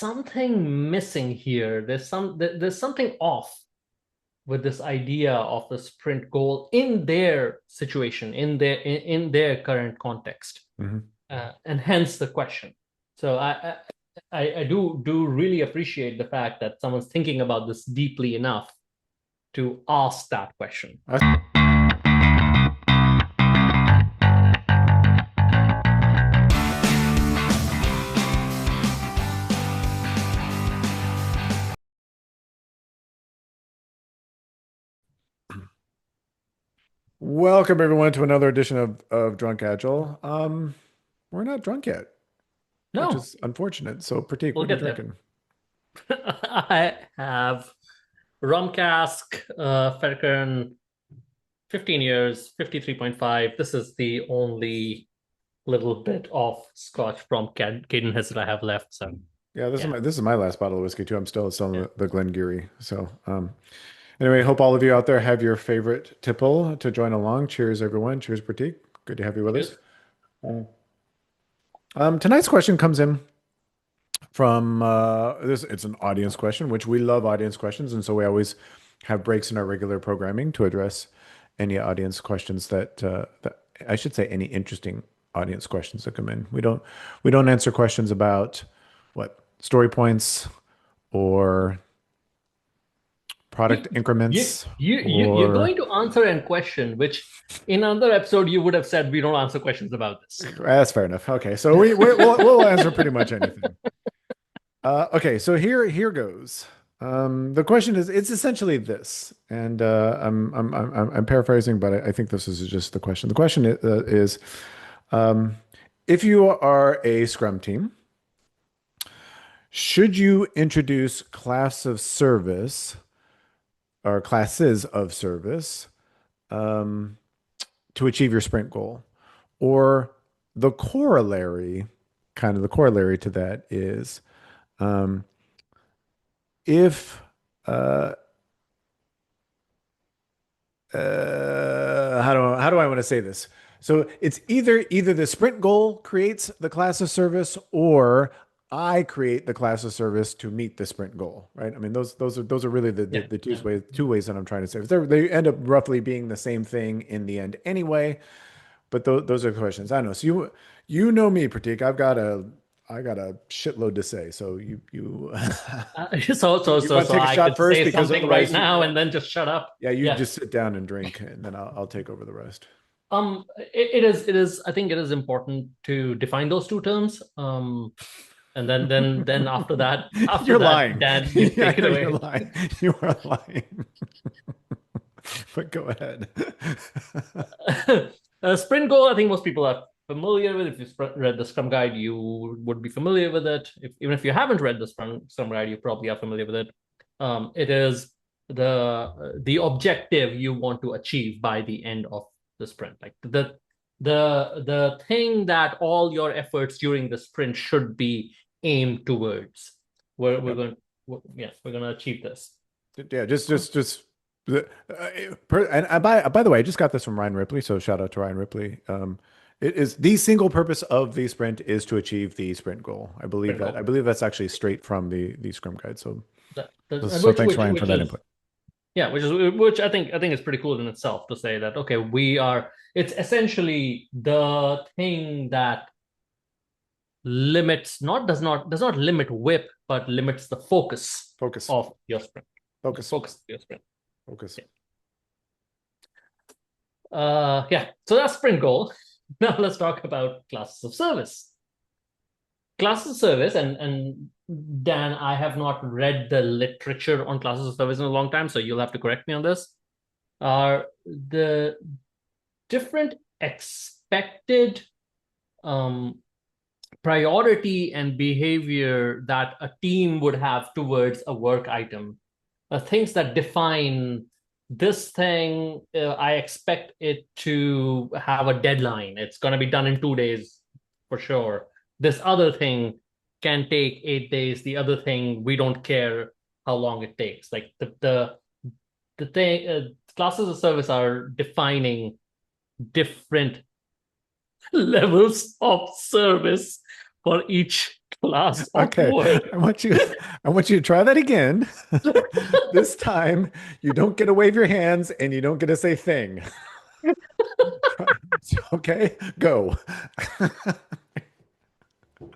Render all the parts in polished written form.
something missing here. There's something off with this idea of the sprint goal in their situation, in their current context, and hence the question. So I do really appreciate the fact that someone's thinking about this deeply enough to ask that question. Welcome everyone to another edition of Drunk Agile. We're not drunk yet, which No, is unfortunate. So Prateek, we'll what are you get there. drinking? I have rum cask, Fedkern, 15 years, 53.5. This is the only little bit of scotch from Cadenhead that I have left. So Yeah, this yeah, is my last bottle of whiskey too. I'm still selling yeah. the Glengarry. So anyway, hope all of you out there have your favorite tipple to join along. Cheers, everyone. Cheers, Prateek. Good to have you with us. Cheers. Tonight's question comes in from this. It's an audience question, which we love audience questions, and so we always have breaks in our regular programming to address any audience questions that I should say any interesting audience questions that come in. We don't answer questions about what story points or product increments You're or going to answer a question which in another episode you would have said we don't answer questions about this. that's fair enough. Okay, so we'll answer pretty much anything. Okay, so here goes. The question is, it's essentially this, and I'm paraphrasing, but I think this is just the question. The question is, if you are a Scrum team, should you introduce class of service or classes of service to achieve your sprint goal? Or the corollary, kind of the corollary to that is, if how do I want to say this? So it's either the sprint goal creates the class of service or I create the class of service to meet the sprint goal, right? I mean, those are really Yeah, the yeah. two ways that I'm trying to say. They end up roughly being the same thing in the end anyway, but those are the questions. I don't know. So you know me, Prateek. I got a shitload to say. So So you want to take a I shot could first say because something right otherwise now and then just shut up. yeah, you Yeah. just sit down and drink, and then I'll take over the rest. It is. I think it is important to define those two terms. And then after You're that, lying. Dan, you Yeah, take I it know you're away. lying. You are lying. But go ahead. Sprint goal, I think most people are familiar with. If you read the Scrum Guide, you would be familiar with it. Even if you haven't read the Scrum Guide, you probably are familiar with it. It is the objective you want to achieve by the end of the sprint. Like the thing that all your efforts during the sprint should be aimed towards. We're Yep. going, we're going to achieve this. Yeah, just and by the way, I just got this from Ryan Ripley, so shout out to Ryan Ripley. It is the single purpose of the sprint is to achieve the sprint goal. Sprint I goal. believe that's actually straight from the Scrum Guide. So Which thanks, which Ryan, for which that is input. yeah, which I think is pretty cool in itself to say that okay, it's essentially the thing that limits not does not limit WIP, but limits the focus Focus, of your sprint. The focus, focus of your sprint. focus. Yeah. So that's sprint goal. Now let's talk about classes of service. Classes of service, and Dan, I have not read the literature on classes of service in a long time, so you'll have to correct me on this. Are the different expected priority and behavior that a team would have towards a work item, things that define this thing. I expect it to have a deadline. It's going to be done in 2 days for sure. This other thing can take 8 days. The other thing, we don't care how long it takes. Like the thing, classes of service are defining different levels of service for each class of Okay, work. I want you I want you to try that again. This time you don't get to wave your hands and you don't get to say thing. Okay, go.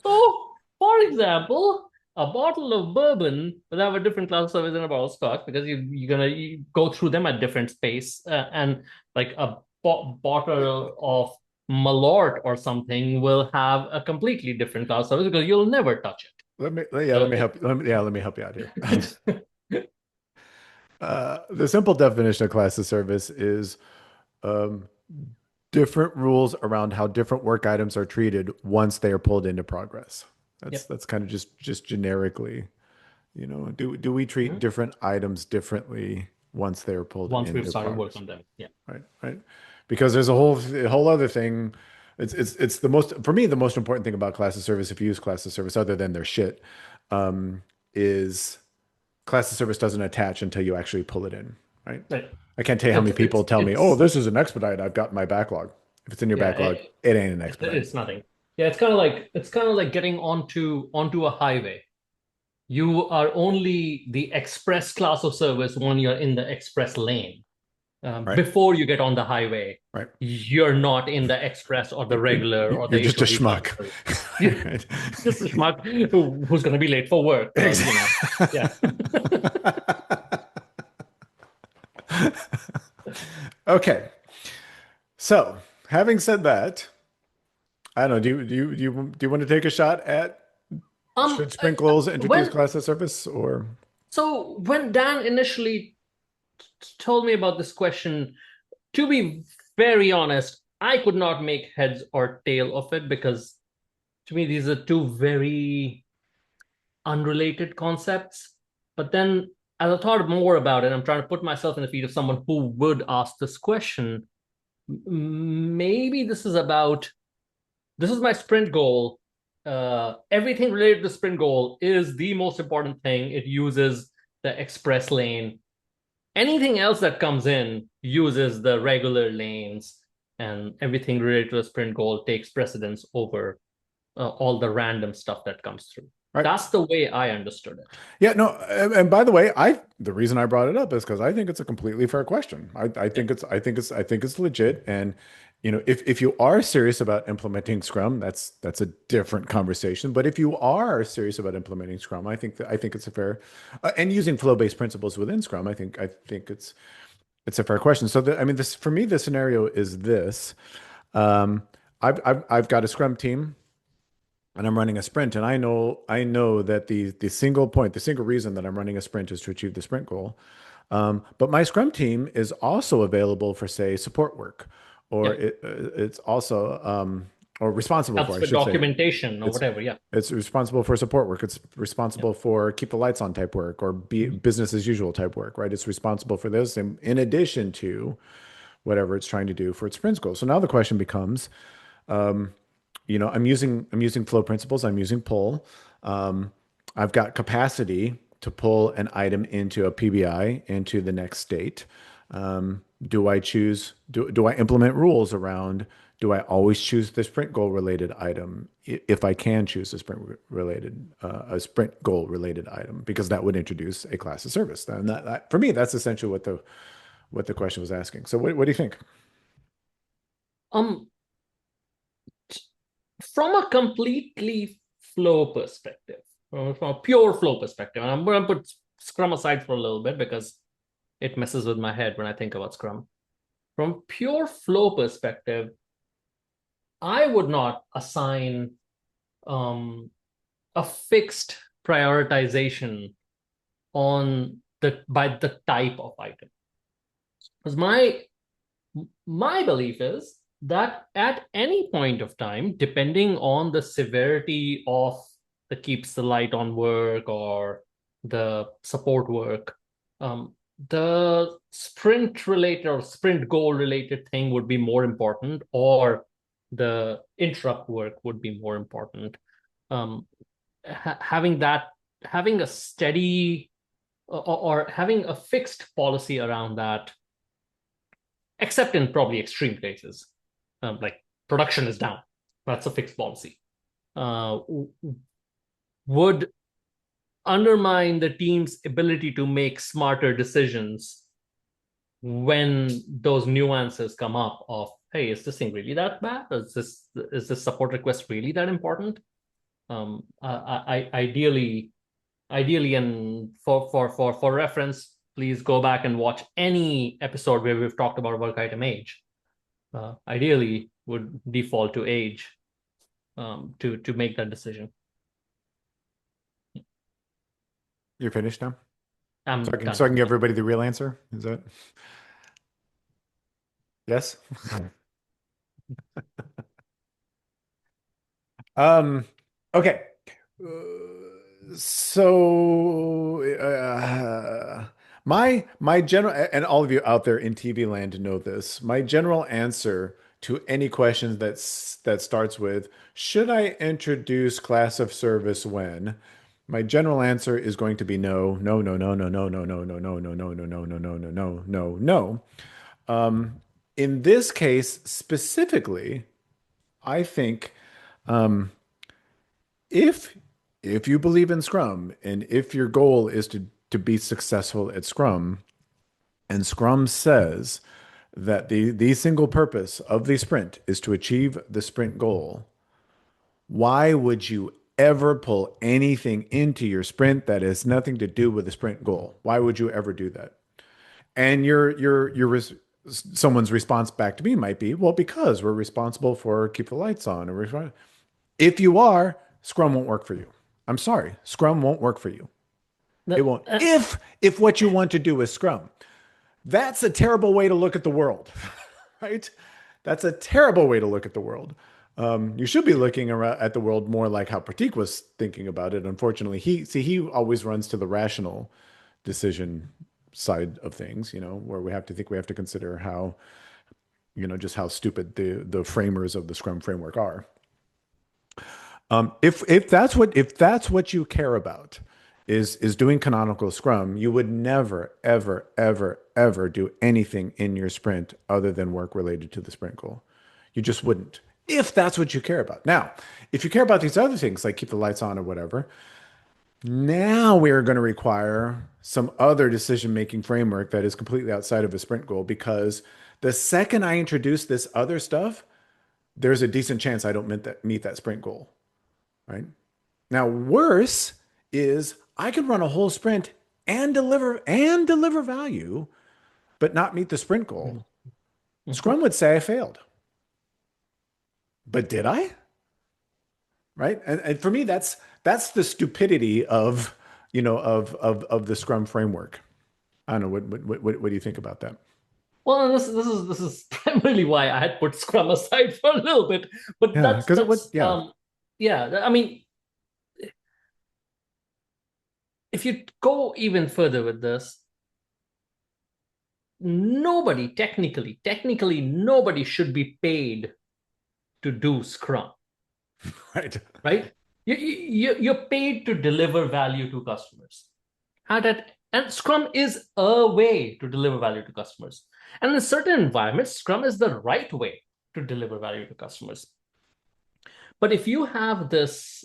So, for example, a bottle of bourbon will have a different class of service than a bottle of scotch because you go through them at different space, and like a bottle of Malort or something will have a completely different class of service because you'll never touch Let me it. help. Let me help you out here. So, The simple definition of class of service is um, different rules around how different work items are treated once they are pulled into progress. yep. That's kind of just generically, do we treat Mhm. different items differently once they're pulled Once we've into started work progress? on them, yeah. Right. Because there's a whole other thing. It's the most for me the most important thing about class of service, if you use class of service, other than their shit, is class of service doesn't attach until you actually pull it in, right? Right. I can't tell you how many people tell me, "Oh, this is an expedite. I've got in my backlog." If it's in your Yeah, backlog, it ain't an expedite. it's nothing. Yeah, it's kind of like getting onto a highway. You are only the express class of service when you're in the express lane. Right? Before you get on the highway, Right. you're not in the express or the regular or the You're just a HOV class of schmuck. service. You're Right. just a schmuck who's going to be late for work because, Exactly. yeah. Okay. So, having said that, I don't know. Do you want to take a shot at Um, should sprinkles introduce when class of service or so when Dan initially told me about this question, to be very honest, I could not make heads or tail of it because to me these are two very unrelated concepts. But then as I thought more about it, I'm trying to put myself in the feet of someone who would ask this question. Maybe this is my sprint goal. Everything related to the sprint goal is the most important thing. It uses the express lane. Anything else that comes in uses the regular lanes, and everything related to the sprint goal takes precedence over all the random stuff that comes through. right? That's the way I understood it. Yeah, no, and by the way, the reason I brought it up is because I think it's a completely fair question. I Yeah. think it's legit. And if you are serious about implementing Scrum, that's a different conversation. But if you are serious about implementing Scrum, I think it's a fair and using flow-based principles within Scrum, I think it's a fair question. So I mean, this for me, the scenario is this. Um, I've got a Scrum team and I'm running a sprint, and I know that the single reason that I'm running a sprint is to achieve the sprint goal. But my Scrum team is also available for, say, support work, or Yep. it's also or responsible for, Helps I with should say. documentation or It's whatever. Yeah. it's responsible for support work. It's Yep. responsible for keep the lights on type work or be Mhm. business as usual type work, right? It's responsible for this in addition to whatever it's trying to do for its sprint goal. So now the question becomes, I'm using flow principles. I'm using pull. Um, I've got capacity to pull an item into a PBI into the next state. Do I implement rules around? Do I always choose the sprint goal related item if I can choose a sprint goal related item because that would introduce a class of service. And for me, that's essentially what the question was asking. So what do you think? Um, from a completely flow perspective, from a pure flow perspective, and I'm going to put Scrum aside for a little bit because it messes with my head when I think about Scrum. From pure flow perspective, I would not assign um, a fixed prioritization on the by the type of item. Because my belief is that at any point of time, depending on the severity of the keeps the light on work or the support work, the sprint related or sprint goal related thing would be more important, or the interrupt work would be more important. Um, having a steady or having a fixed policy around that, except in probably extreme cases, like production is down. That's a fixed policy. w- would undermine the team's ability to make smarter decisions when those nuances come up of, hey, is this thing really that bad? Is this support request really that important? Ideally, and for reference, please go back and watch any episode where we've talked about work item age. Ideally, would default to age to make that decision. You're finished now? I'm So done. I can give Yeah. everybody the real answer? Is that yes? Um, okay. So my general, and all of you out there in TV land know this. My general answer to any question that starts with should I introduce class of service when? My general answer is going to be no, no, no, no, no, no, no, no, no, no, no, no, no, no, no, no, no, no, no, no. In this case specifically, I think if if you believe in Scrum and if your goal is to be successful at Scrum, and Scrum says that the single purpose of the sprint is to achieve the sprint goal, why would you ever pull anything into your sprint that has nothing to do with the sprint goal? Why would you ever do that? And someone's response back to me might be, well, because we're responsible for keep the lights on. If you are, Scrum won't work for you. I'm sorry, Scrum won't work for you. It won't. If what you want to do is Scrum, that's a terrible way to look at the world, right? That's a terrible way to look at the world. You should be looking around at the world more like how Prateek was thinking about it. Unfortunately, he always runs to the rational decision side of things, where we have to consider how, just how stupid the framers of the Scrum framework are. If that's what you care about is doing canonical Scrum, you would never, ever, ever, ever do anything in your sprint other than work related to the sprint goal. You just wouldn't. If that's what you care about. Now, if you care about these other things like keep the lights on or whatever, now we are going to require some other decision-making framework that is completely outside of a sprint goal because the second I introduce this other stuff, there's a decent chance I don't meet that sprint goal, right? Now, worse is I could run a whole sprint and deliver value, but not meet the sprint goal. Mhm. Scrum would say I failed. But did I? Right? And for me, that's the stupidity of of the Scrum framework. I don't know. What do you think about that? Well, this is primarily why I had put Scrum aside for a little bit, but Yeah, that's because it would. that's Yeah, yeah. I mean, if you go even further with this, technically, nobody should be paid to do Scrum, right. right? You're paid to deliver value to customers. And Scrum is a way to deliver value to customers. And in certain environments, Scrum is the right way to deliver value to customers. But if you have this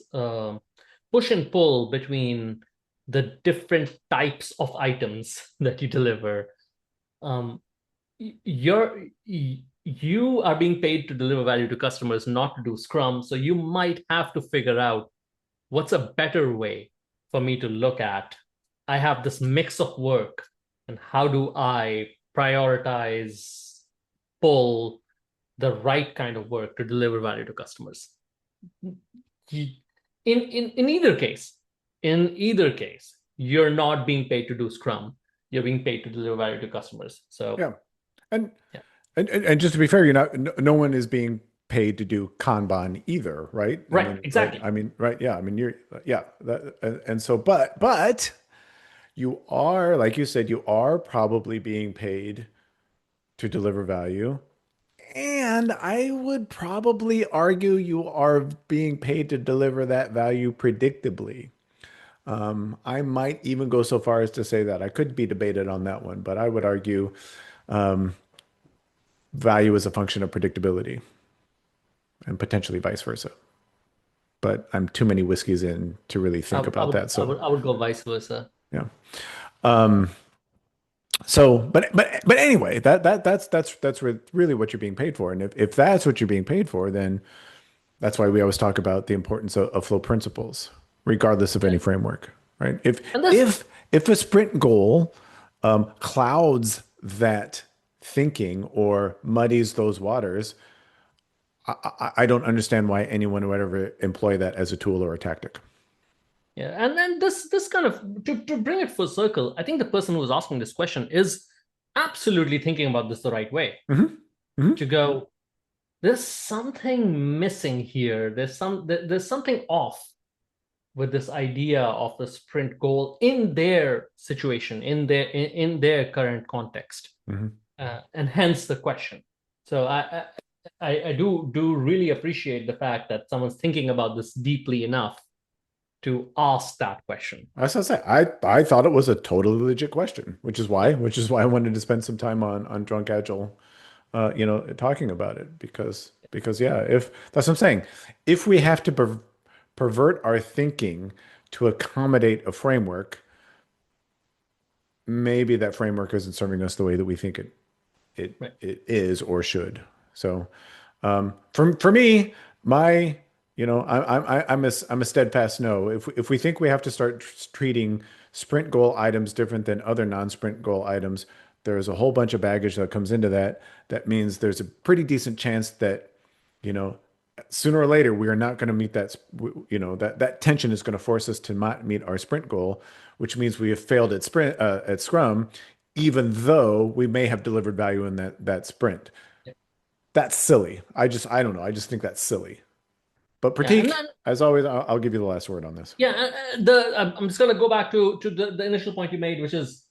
push and pull between the different types of items that you deliver, um, you are being paid to deliver value to customers, not to do Scrum. So you might have to figure out what's a better way for me to look at. I have this mix of work, and how do I prioritize, pull the right kind of work to deliver value to customers? In either case, you're not being paid to do Scrum. You're being paid to deliver value to customers. So Yeah, and yeah, and just to be fair, no one is being paid to do Kanban either, right? I right, mean, right. exactly. I mean, right. Yeah. I mean, yeah. And so, but you are, like you said, you are probably being paid to deliver value. And I would probably argue you are being paid to deliver that value predictably. I might even go so far as to say that I could be debated on that one, but I would argue value is a function of predictability and potentially vice versa. but I'm too many whiskeys in to really I, think would- I about would that. I So would I would go vice versa. yeah. Um, so, but anyway, that's really what you're being paid for. And if that's what you're being paid for, then that's why we always talk about the importance of flow principles, regardless of any Yeah. framework, right? If And this if if a sprint goal clouds that thinking or muddies those waters, I don't understand why anyone would ever employ that as a tool or a tactic. Yeah, and then this kind of to bring it full circle, I think the person who was asking this question is absolutely thinking about this the right way. Hmm. To Hmm. go, there's something missing here. There's something off with this idea of the sprint goal in their situation, in their current context, Hmm. and hence the question. So I do really appreciate the fact that someone's thinking about this deeply enough to ask that question. As I say, I thought it was a totally legit question, which is why I wanted to spend some time on Drunk Agile, talking about it because yeah, if that's what I'm saying, if we have to pervert our thinking to accommodate a framework, maybe that framework isn't serving us the way that we think it Right. it is or should. So, for me, my I'm a steadfast no. If we think we have to start treating sprint goal items different than other non-sprint goal items, there's a whole bunch of baggage that comes into that. That means there's a pretty decent chance that you know sooner or later we are not going to meet that tension is going to force us to not meet our sprint goal, which means we have failed at Scrum, even though we may have delivered value in that sprint. That's silly. I don't know. I just think that's silly. But Yeah, and Prateek, then as always, I'll give you the last word on this. yeah, the I'm just gonna go back to the initial point you made, which is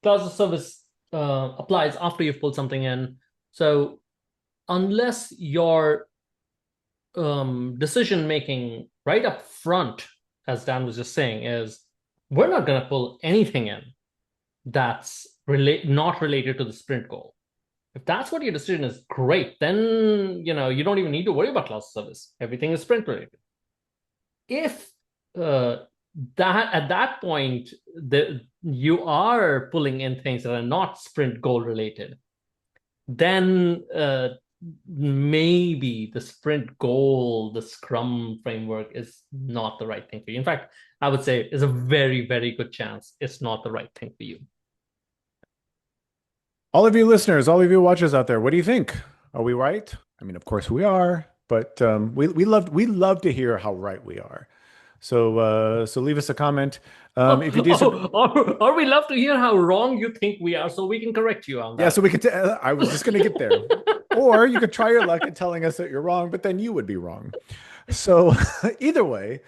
clause of service applies after you've pulled something in. So unless your decision making right up front, as Dan was just saying, is we're not gonna pull anything in that's not related to the sprint goal. If that's what your decision is, great. Then you don't even need to worry about clause of service. Everything is sprint related. If uh, that at that point you are pulling in things that are not sprint goal related, then maybe the sprint goal, the Scrum framework is not the right thing for you. In fact, I would say it's a very, very good chance it's not the right thing for you. All of you listeners, all of you watchers out there, what do you think? Are we right? I mean, of course we are, but we love to hear how right we are. So leave us a comment. If you disagree, Or we love to hear how wrong you think we are so we can correct you on yeah, that. so we could. I was just going to get there. Or you could try your luck at telling us that you're wrong, but then you would be wrong. So either way,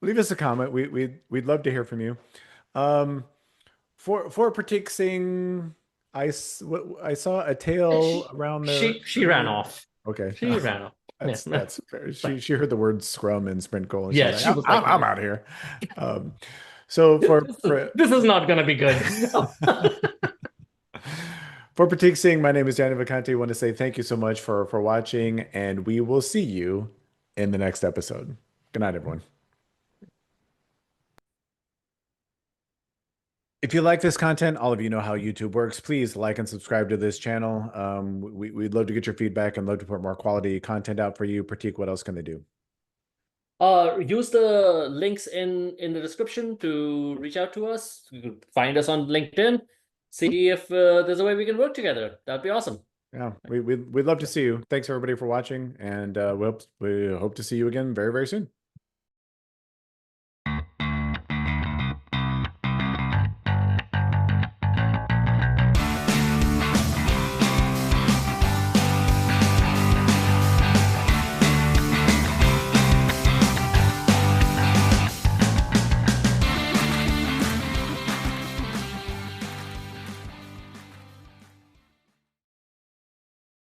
leave us a comment. We'd love to hear from you. Um, for Pratik Singh, I saw a tail around their She ran off. Okay, She ran off. Yeah. that's fair. Right. She heard the word Scrum and Sprint Goal, and she's Yeah, like, she was like, I'm out of here. Um, so this is not going to be good. for Pratik Singh, my name is Daniel Vicante. I want to say thank you so much for watching, and we will see you in the next episode. Good night, everyone. If you like this content, all of you know how YouTube works. Please like and subscribe to this channel. We'd love to get your feedback and love to put more quality content out for you. Pratik, what else can they do? Use the links in the description to reach out to us. You can find us on LinkedIn. See if there's a way we can work together. That'd be awesome. Yeah, we'd love to see you. Thanks everybody for watching, and we hope to see you again very, very soon.